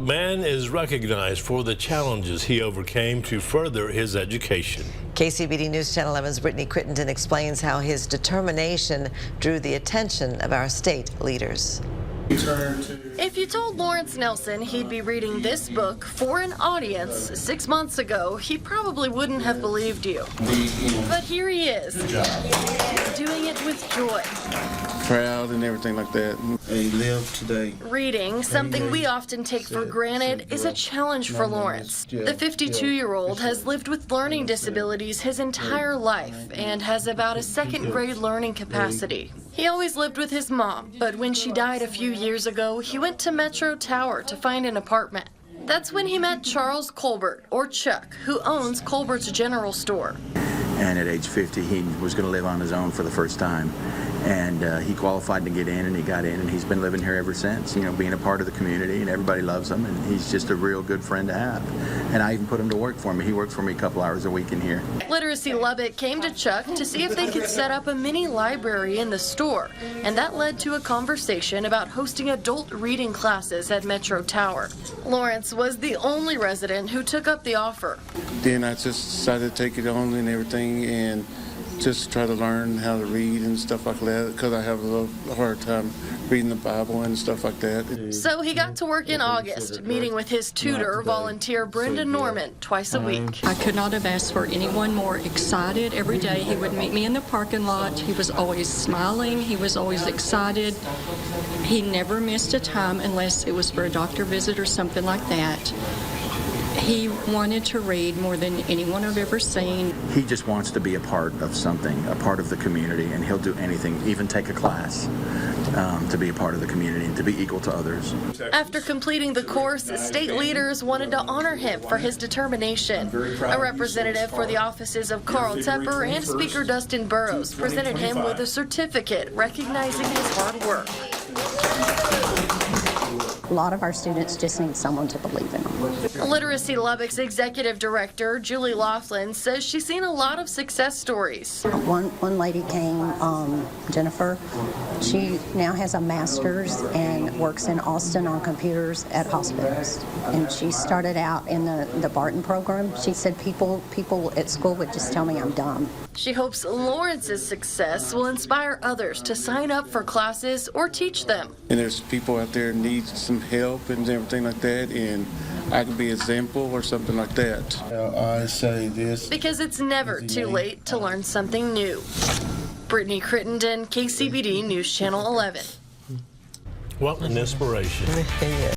Man is recognized for the challenges he overcame to further his education. KCBD News Channel 11's Brittany Crittenden explains how his determination drew the attention of our state leaders. If you told Lawrence Nelson he'd be reading this book for an audience 6 months ago, he probably wouldn't have believed you. But here he is, doing it with joy. Proud and everything like that. And live today. Reading, something we often take for granted, is a challenge for Lawrence. The 52-year-old has lived with learning disabilities his entire life and has about a second-grade learning capacity. He always lived with his mom, but when she died a few years ago, he went to Metro Tower to find an apartment. That's when he met Charles Colbert, or Chuck, who owns Colbert's General Store. And at age 50, he was going to live on his own for the first time. And he qualified to get in, and he got in, and he's been living here ever since, you know, being a part of the community, and everybody loves him, and he's just a real good friend to have. And I even put him to work for me. He works for me a couple hours a week in here. Literacy Lubbock came to Chuck to see if they could set up a mini library in the store, and that led to a conversation about hosting adult reading classes at Metro Tower. Lawrence was the only resident who took up the offer. Then I just decided to take it on and everything, and just try to learn how to read and stuff like that, because I have a hard time reading the Bible and stuff like that. So he got to work in August, meeting with his tutor, volunteer Brenda Norman, twice a week. I could not have asked for anyone more excited. Every day he would meet me in the parking lot. He was always smiling. He was always excited. He never missed a time unless it was for a doctor visit or something like that. He wanted to read more than anyone I've ever seen. He just wants to be a part of something, a part of the community, and he'll do anything, even take a class, to be a part of the community and to be equal to others. After completing the course, state leaders wanted to honor him for his determination. A representative for the offices of Carl Tepper and Speaker Dustin Burrows presented him with a certificate recognizing his hard work. A lot of our students just need someone to believe in them. Literacy Lubbock's executive director, Julie Laughlin, says she's seen a lot of success stories. One lady came, Jennifer. She now has a master's and works in Austin on computers at hospitals. And she started out in the Barton program. She said people at school would just tell me I'm dumb. She hopes Lawrence's success will inspire others to sign up for classes or teach them. And there's people out there who need some help and everything like that, and I could be an example or something like that. I say this because it's never too late to learn something new. Brittany Crittenden, KCBD News Channel 11. What an inspiration.